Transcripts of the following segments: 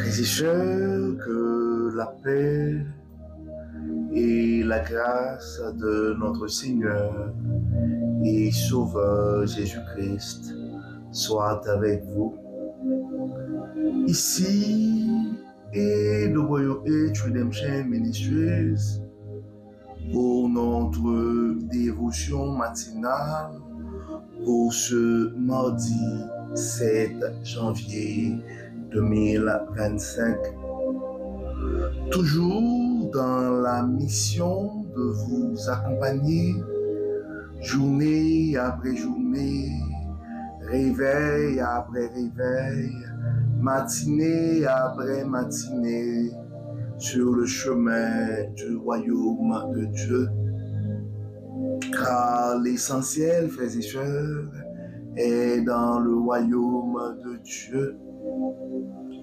Frères et sœurs, que la paix et la grâce de notre Seigneur et Sauveur Jésus-Christ soient avec vous. Ici et de Royal Age Redemption Ministries pour notre dévotion matinale pour ce mardi 7 janvier 2025. Toujours dans la mission de vous accompagner journée après journée, réveil après réveil, matinée après matinée, sur le chemin du royaume de Dieu. Car l'essentiel, frères et sœurs, est dans le royaume de Dieu.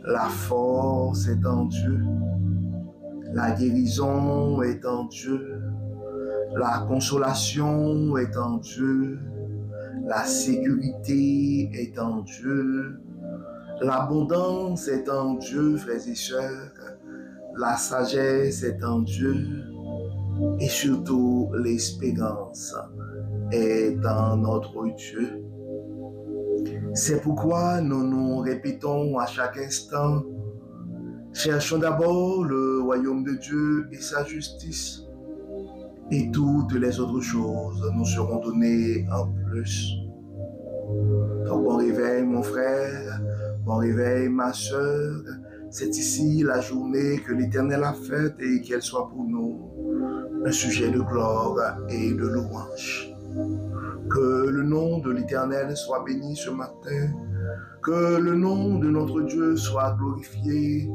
La force est en Dieu. La guérison est en Dieu. La consolation est en Dieu. La sécurité est en Dieu. L'abondance est en Dieu, frères et sœurs. La sagesse est en Dieu. Et surtout, l'espérance est en notre Dieu. C'est pourquoi nous nous répétons à chaque instant: cherchons d'abord le royaume de Dieu et sa justice, et toutes les autres choses nous seront données en plus. Donc bon réveil mon frère, bon réveil ma sœur. C'est ici la journée que l'Éternel a faite et qu'elle soit pour nous un sujet de gloire et de louange. Que le nom de l'Éternel soit béni ce matin, que le nom de notre Dieu soit glorifié,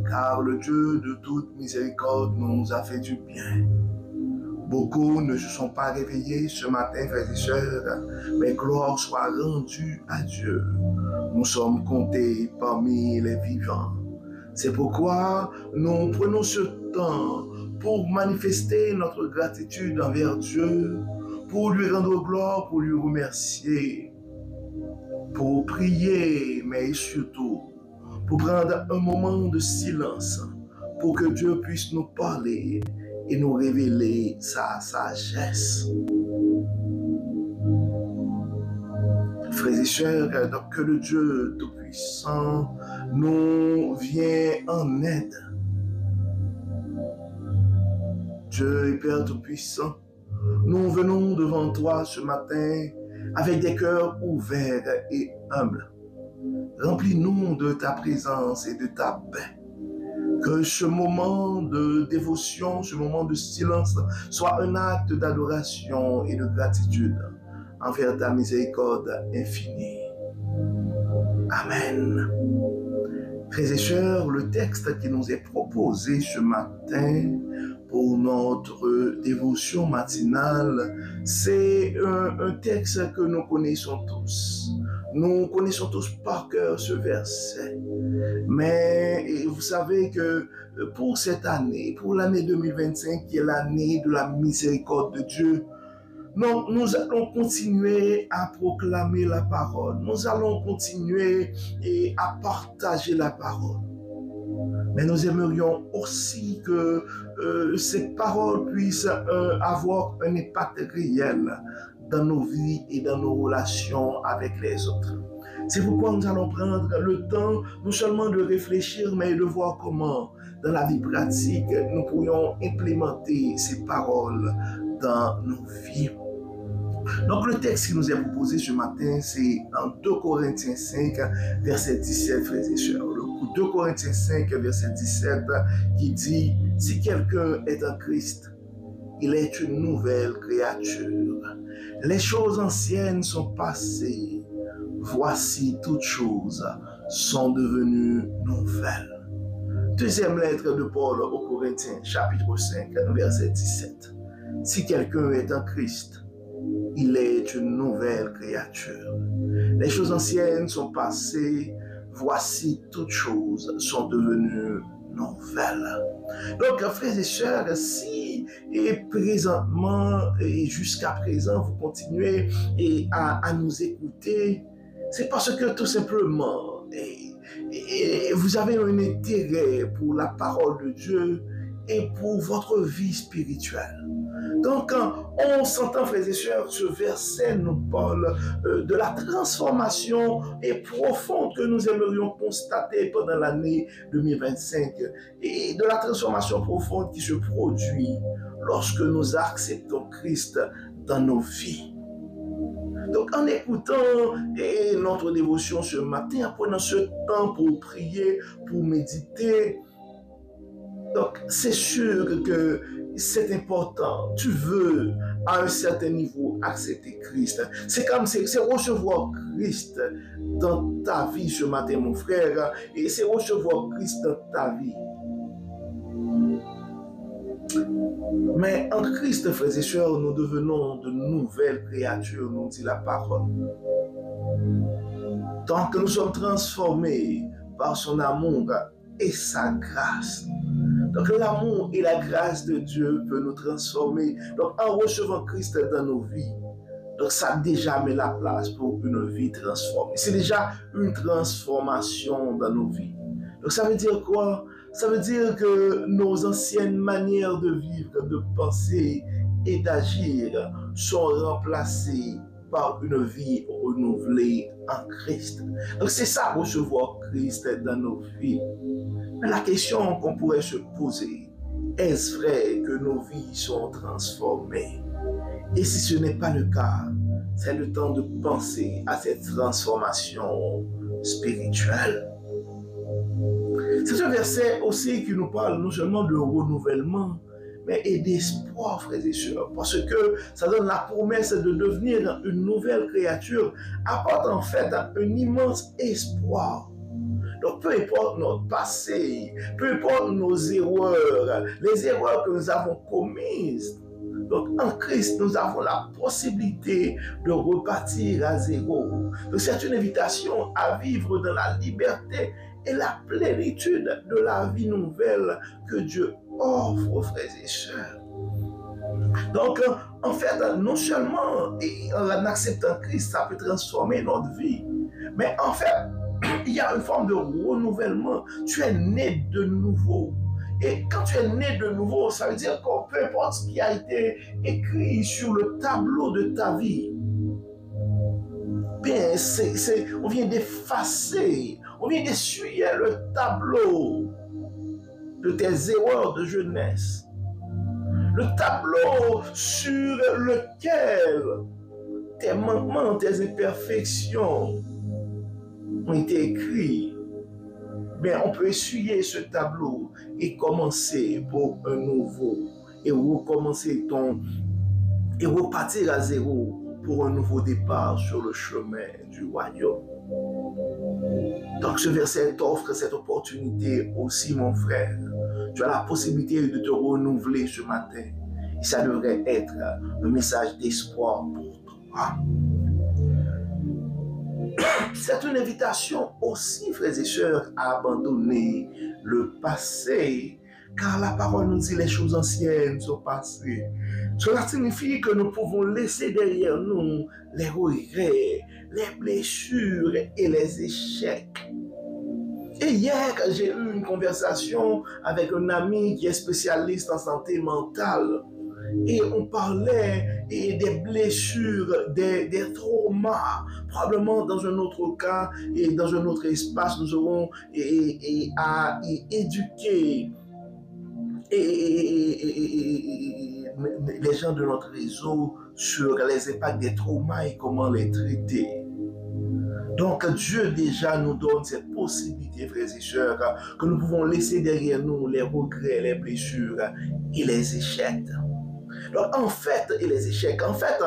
car le Dieu de toute miséricorde nous a fait du bien. Beaucoup ne se sont pas réveillés ce matin, frères et sœurs, mais gloire soit rendue à Dieu. Nous sommes comptés parmi les vivants. C'est pourquoi nous prenons ce temps pour manifester notre gratitude envers Dieu, pour lui rendre gloire, pour lui remercier, pour prier, mais surtout pour prendre un moment de silence pour que Dieu puisse nous parler et nous révéler sa sagesse. Frères et sœurs, donc que le Dieu Tout-Puissant nous vienne en aide. Dieu et Père Tout-Puissant, nous venons devant toi ce matin avec des cœurs ouverts et humbles. Remplis-nous de ta présence et de ta paix. Que ce moment de dévotion, ce moment de silence soit un acte d'adoration et de gratitude envers ta miséricorde infinie. Amen. Frères et sœurs, le texte qui nous est proposé ce matin pour notre dévotion matinale, c'est un texte que nous connaissons tous. Nous connaissons tous par cœur ce verset. Mais vous savez que pour cette année, pour l'année 2025, qui est l'année de la miséricorde de Dieu, nous allons continuer à proclamer la parole. Nous allons continuer à partager la parole. Mais nous aimerions aussi que ces paroles puissent avoir un impact réel dans nos vies et dans nos relations avec les autres. C'est pourquoi nous allons prendre le temps non seulement de réfléchir, mais de voir comment, dans la vie pratique, nous pourrions implémenter ces paroles dans nos vies. Donc le texte qui nous est proposé ce matin, c'est en 2 Corinthiens 5, verset 17, frères et sœurs. Le 2 Corinthiens 5, verset 17, qui dit: si quelqu'un est en Christ, il est une nouvelle créature. Les choses anciennes sont passées. Voici toutes choses sont devenues nouvelles. Deuxième lettre de Paul aux Corinthiens, chapitre 5, verset 17. Si quelqu'un est en Christ, il est une nouvelle créature. Les choses anciennes sont passées. Voici toutes choses sont devenues nouvelles. Donc, frères et sœurs, si présentement et jusqu'à présent vous continuez à nous écouter, c'est parce que tout simplement vous avez un intérêt pour la parole de Dieu et pour votre vie spirituelle. Donc, quand on s'entend, frères et sœurs, ce verset nous parle de la transformation et profonde que nous aimerions constater pendant l'année 2025 et de la transformation profonde qui se produit lorsque nous acceptons Christ dans nos vies. Donc, en écoutant notre dévotion ce matin, en prenant ce temps pour prier, pour méditer, donc c'est sûr que c'est important. Tu veux, à un certain niveau, accepter Christ. C'est comme c'est recevoir Christ dans ta vie ce matin, mon frère, et c'est recevoir Christ dans ta vie. Mais en Christ, frères et sœurs, nous devenons de nouvelles créatures, nous dit la parole. Tant que nous sommes transformés par son amour et sa grâce. Donc l'amour et la grâce de Dieu peuvent nous transformer. Donc en recevant Christ dans nos vies, donc ça déjà met la place pour une vie transformée. C'est déjà une transformation dans nos vies. Donc ça veut dire quoi? Ça veut dire que nos anciennes manières de vivre, de penser et d'agir sont remplacées par une vie renouvelée en Christ. Donc c'est ça, recevoir Christ dans nos vies. Mais la question qu'on pourrait se poser, est-ce vrai que nos vies sont transformées? Et si ce n'est pas le cas, c'est le temps de penser à cette transformation spirituelle. C'est un verset aussi qui nous parle non seulement de renouvellement, mais et d'espoir, frères et sœurs, parce que ça donne la promesse de devenir une nouvelle créature, apporte en fait un immense espoir. Donc peu importe notre passé, peu importe nos erreurs, les erreurs que nous avons commises, donc en Christ, nous avons la possibilité de repartir à zéro. Donc c'est une invitation à vivre dans la liberté et la plénitude de la vie nouvelle que Dieu offre, frères et sœurs. Donc, en fait, non seulement en acceptant Christ, ça peut transformer notre vie, mais en fait, il y a une forme de renouvellement. Tu es né de nouveau. Et quand tu es né de nouveau, ça veut dire que peu importe ce qui a été écrit sur le tableau de ta vie, bien, on vient d'effacer, on vient d'essuyer le tableau de tes erreurs de jeunesse. Le tableau sur lequel tes manquements, tes imperfections ont été écrits. Bien, on peut essuyer ce tableau et commencer pour un nouveau. Et recommencer et repartir à zéro pour un nouveau départ sur le chemin du royaume. Donc ce verset t'offre cette opportunité aussi, mon frère. Tu as la possibilité de te renouveler ce matin. Et ça devrait être un message d'espoir pour toi. C'est une invitation aussi, frères et sœurs, à abandonner le passé, car la parole nous dit les choses anciennes sont passées. Cela signifie que nous pouvons laisser derrière nous les regrets, les blessures et les échecs. Et hier, j'ai eu une conversation avec un ami qui est spécialiste en santé mentale. Et on parlait des blessures, des traumas. Probablement dans un autre cas et dans un autre espace, nous aurons à éduquer les gens de notre réseau sur les impacts des traumas et comment les traiter. Donc Dieu déjà nous donne cette possibilité, frères et sœurs, que nous pouvons laisser derrière nous les regrets, les blessures et les échecs. Donc, en fait, et les échecs, en fait,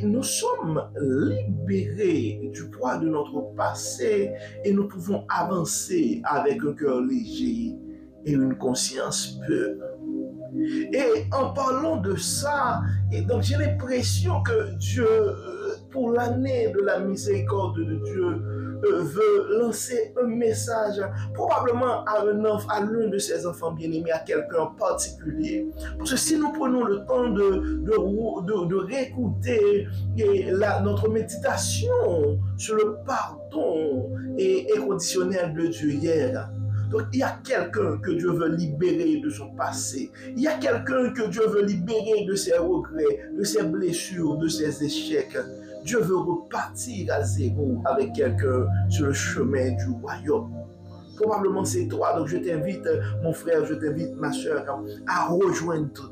nous sommes libérés du poids de notre passé et nous pouvons avancer avec un cœur léger et une conscience pure. Et en parlant de ça, et donc j'ai l'impression que Dieu, pour l'année de la miséricorde de Dieu, veut lancer un message, probablement à l'un de ses enfants bien-aimés, à quelqu'un en particulier. Parce que si nous prenons le temps de réécouter notre méditation sur le pardon et conditionnel de Dieu hier, Donc, il y a quelqu'un que Dieu veut libérer de son passé. Il y a quelqu'un que Dieu veut libérer de ses regrets, de ses blessures, de ses échecs. Dieu veut repartir à zéro avec quelqu'un sur le chemin du royaume. Probablement c'est toi, donc je t'invite, mon frère, je t'invite, ma soeur, à rejoindre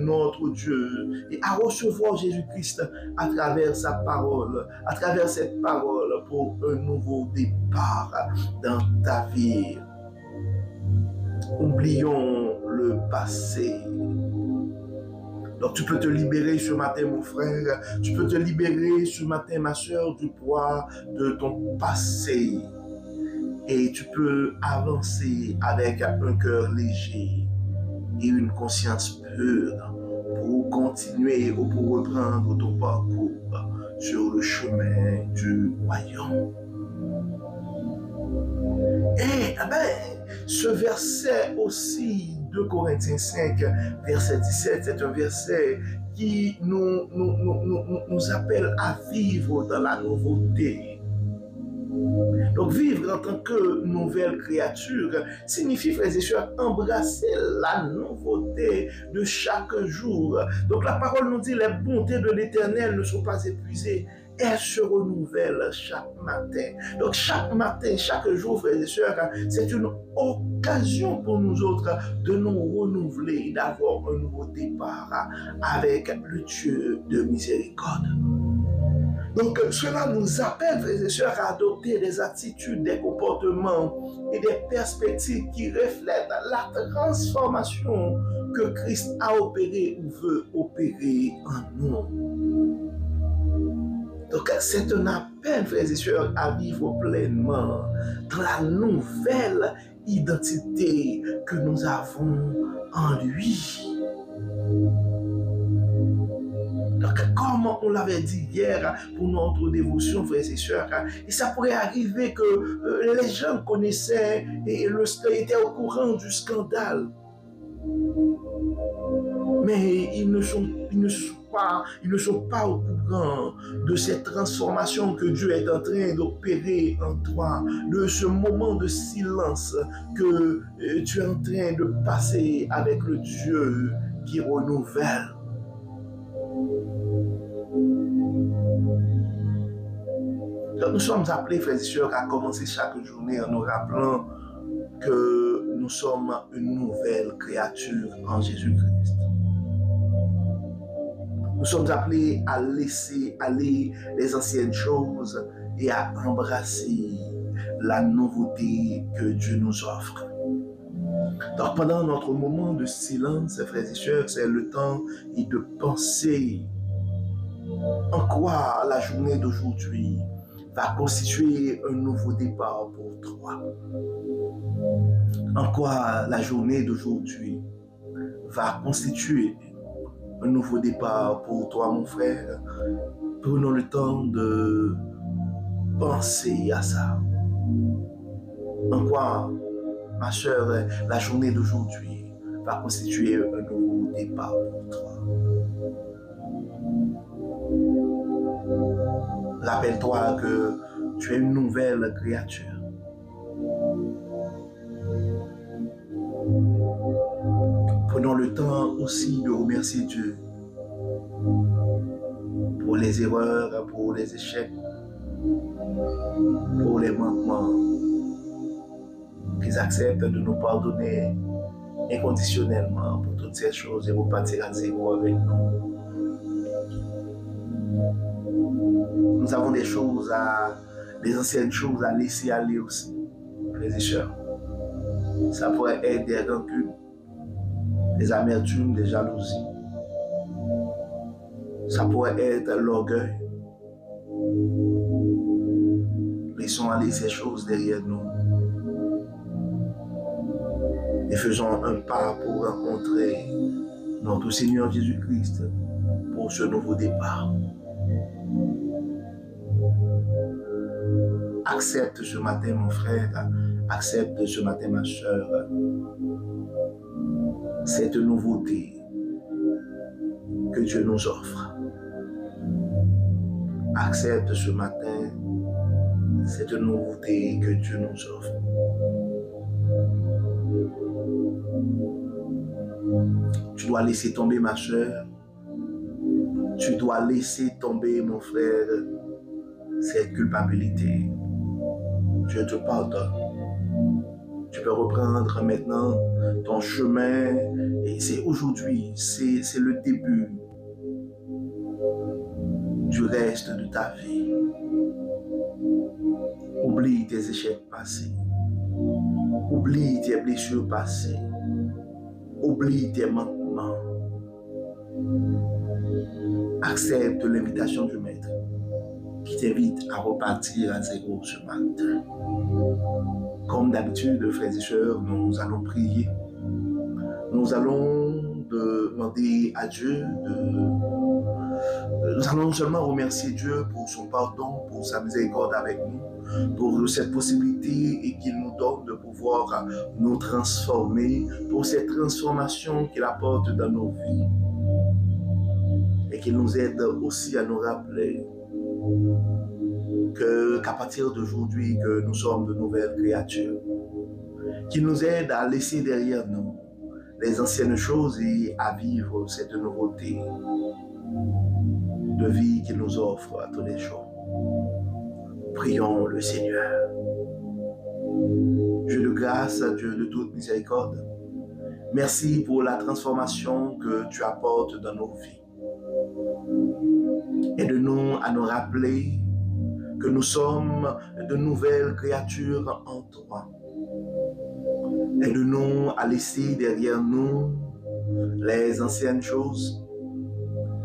notre Dieu et à recevoir Jésus-Christ à travers sa parole, à travers cette parole pour un nouveau départ dans ta vie. Oublions le passé. Donc tu peux te libérer ce matin, mon frère, tu peux te libérer ce matin, ma soeur, du poids de ton passé. Et tu peux avancer avec un cœur léger et une conscience pure pour continuer ou pour reprendre ton parcours sur le chemin du royaume. Et ce verset aussi, 2 Corinthiens 5, verset 17, c'est un verset qui nous appelle à vivre dans la nouveauté. Donc vivre en tant que nouvelle créature signifie, frères et sœurs, embrasser la nouveauté de chaque jour. Donc la parole nous dit les bontés de l'Éternel ne sont pas épuisées. Elles se renouvellent chaque matin. Donc chaque matin, chaque jour, frères et sœurs, c'est une occasion pour nous autres de nous renouveler, d'avoir un nouveau départ avec le Dieu de miséricorde. Donc cela nous appelle, frères et sœurs, à adopter des attitudes, des comportements et des perspectives qui reflètent la transformation que Christ a opérée ou veut opérer en nous. Donc c'est un appel, frères et sœurs, à vivre pleinement dans la nouvelle identité que nous avons en lui. Donc, comme on l'avait dit hier pour notre dévotion, frères et sœurs, et ça pourrait arriver que les gens connaissaient et étaient au courant du scandale. Mais ils ne sont pas au courant de cette transformation que Dieu est en train d'opérer en toi, de ce moment de silence que tu es en train de passer avec le Dieu qui renouvelle. Donc nous sommes appelés, frères et sœurs, à commencer chaque journée en nous rappelant que nous sommes une nouvelle créature en Jésus-Christ. Nous sommes appelés à laisser aller les anciennes choses et à embrasser la nouveauté que Dieu nous offre. Donc pendant notre moment de silence, frères et sœurs, c'est le temps de penser en quoi la journée d'aujourd'hui va constituer un nouveau départ pour toi. En quoi la journée d'aujourd'hui va constituer un nouveau départ pour toi, mon frère. Prenons le temps de penser à ça. En quoi, ma soeur, la journée d'aujourd'hui va constituer un nouveau départ pour toi. Rappelle-toi que tu es une nouvelle créature. Prenons le temps aussi de remercier Dieu pour les erreurs, pour les échecs, pour les manquements. Qu'ils acceptent de nous pardonner inconditionnellement pour toutes ces choses et repartir à zéro avec nous. Nous avons des anciennes choses à laisser aller aussi, frères et sœurs. Ça pourrait être des rancunes, des amertumes, des jalousies. Ça pourrait être l'orgueil. Laissons aller ces choses derrière nous. Et faisons un pas pour rencontrer notre Seigneur Jésus-Christ pour ce nouveau départ. Accepte ce matin, mon frère, accepte ce matin, ma soeur, cette nouveauté que Dieu nous offre. Accepte ce matin cette nouveauté que Dieu nous offre. dois laisser tomber ma soeur. Tu dois laisser tomber, mon frère, cette culpabilité. Je te pardonne. Tu peux reprendre maintenant ton chemin et c'est aujourd'hui, c'est le début du reste de ta vie. Oublie tes échecs passés. Oublie tes blessures passées. Oublie tes manquements. Accepte l'invitation du Maître qui t'invite à repartir à zéro ce matin. Comme d'habitude, frères et sœurs, nous allons prier. Nous allons demander à Dieu nous allons seulement remercier Dieu pour son pardon, pour sa miséricorde avec nous, pour cette possibilité et qu'il nous donne de pouvoir nous transformer, pour cette transformation qu'il apporte dans nos vies et qu'il nous aide aussi à nous rappeler qu'à partir d'aujourd'hui, que nous sommes de nouvelles créatures, qu'il nous aide à laisser derrière nous les anciennes choses et à vivre cette nouveauté de vie qu'il nous offre à tous les jours. Prions le Seigneur. Dieu de grâce, Dieu de toute miséricorde, merci pour la transformation que tu apportes dans nos vies. Aide-nous à nous rappeler que nous sommes de nouvelles créatures en toi. Aide-nous à laisser derrière nous les anciennes choses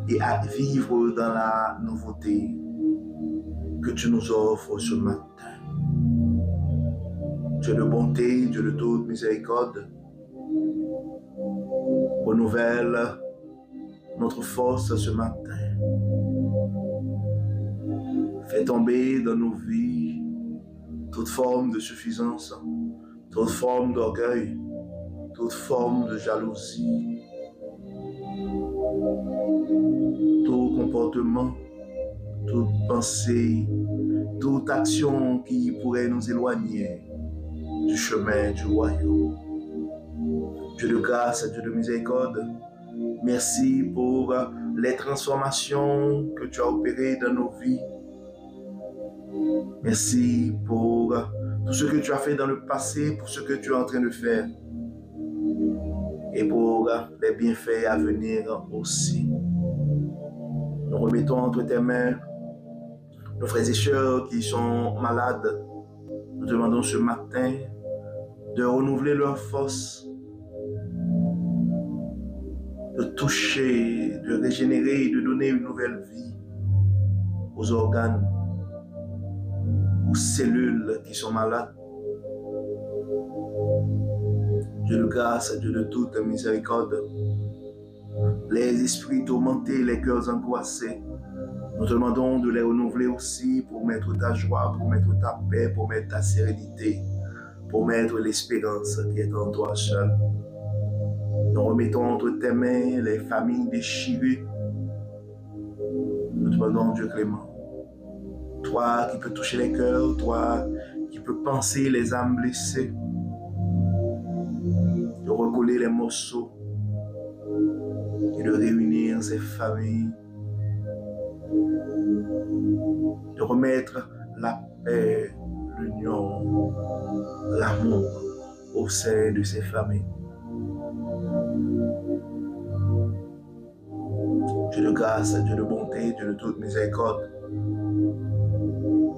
et à vivre dans la nouveauté que tu nous offres ce matin. Dieu de bonté, Dieu de toute miséricorde, renouvelle notre force ce matin. Fais tomber dans nos vies toute forme de suffisance, toute forme d'orgueil, toute forme de jalousie, tout comportement, toute pensée, toute action qui pourrait nous éloigner du chemin du royaume. Dieu de grâce, Dieu de miséricorde, merci pour les transformations que tu as opérées dans nos vies. Merci pour tout ce que tu as fait dans le passé, pour ce que tu es en train de faire et pour les bienfaits à venir aussi. Nous remettons entre tes mains nos frères et sœurs qui sont malades. Nous demandons ce matin de renouveler leur force, de toucher, de régénérer, de donner une nouvelle vie aux organes, aux cellules qui sont malades. Dieu de grâce, Dieu de toute miséricorde, les esprits tourmentés, les cœurs angoissés, nous te demandons de les renouveler aussi pour mettre ta joie, pour mettre ta paix, pour mettre ta sérénité, pour mettre l'espérance qui est en toi seul. Nous remettons entre tes mains les familles déchirées. Nous te demandons, Dieu clément, toi qui peux toucher les cœurs, toi qui peux penser les âmes blessées, de recoller les morceaux et de réunir ces familles, de remettre la paix, l'union, l'amour au sein de ces familles. Dieu de grâce, Dieu de bonté, Dieu de toute miséricorde,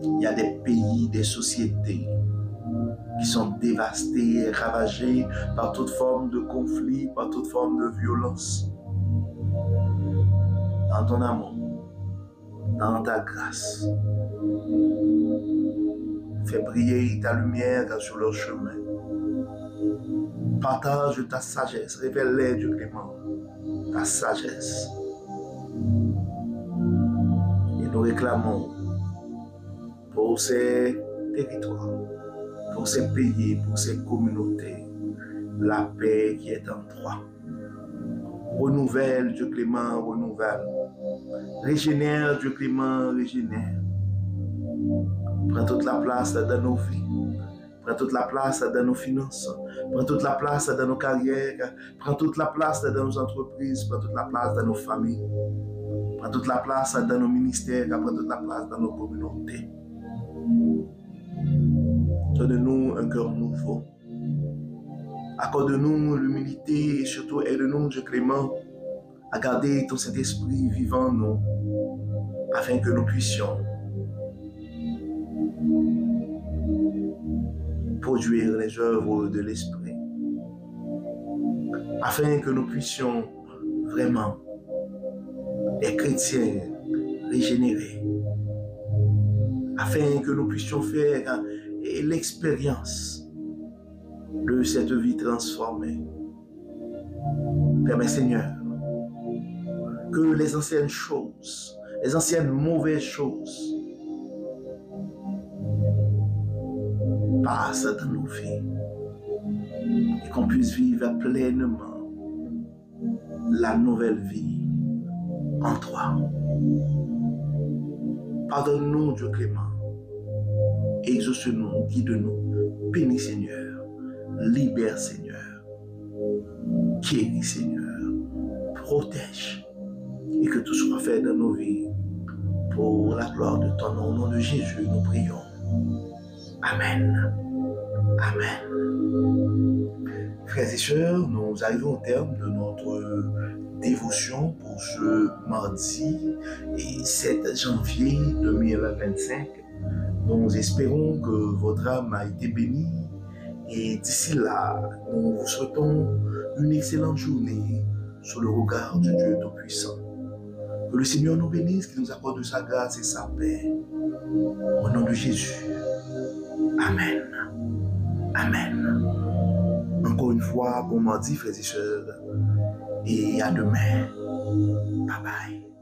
il y a des pays, des sociétés qui sont dévastés, ravagés par toute forme de conflit, par toute forme de violence. Dans ton amour, dans ta grâce, fais briller ta lumière sur leur chemin. Partage ta sagesse, révèle-les, Dieu clément, ta sagesse. Et nous réclamons pour ces territoires, pour ces pays, pour ces communautés, la paix qui est en toi. Renouvelle, Dieu clément, renouvelle. Régénère, Dieu clément, régénère. Prends toute la place dans nos vies. Prends toute la place dans nos finances. Prends toute la place dans nos carrières. Prends toute la place dans nos entreprises. Prends toute la place dans nos familles. Prends toute la place dans nos ministères. Prends toute la place dans nos communautés. Donne-nous un cœur nouveau. Accorde-nous l'humilité et surtout aide-nous, Dieu clément, à garder ton Saint-Esprit vivant en nous, afin que nous puissions produire les œuvres de l'Esprit, afin que nous puissions vraiment être chrétiens régénérés, afin que nous puissions faire l'expérience de cette vie transformée. Permets, Seigneur, que les anciennes choses, les anciennes mauvaises choses passent dans nos vies et qu'on puisse vivre pleinement la nouvelle vie en toi. Pardonne-nous, Dieu clément. Exauce-nous, guide-nous, bénis Seigneur, libère Seigneur, guéris Seigneur, protège et que tout soit fait dans nos vies pour la gloire de ton nom. Au nom de Jésus, nous prions. Amen. Amen. Frères et sœurs, nous arrivons au terme de notre dévotion pour ce mardi 7 janvier 2025. Nous espérons que votre âme a été bénie et d'ici là, nous vous souhaitons une excellente journée sous le regard du Dieu Tout-Puissant. Que le Seigneur nous bénisse, qu'il nous accorde sa grâce et sa paix. Au nom de Jésus. Amen. Amen. Encore une fois, bon mardi, frères et sœurs, et à demain. Bye bye.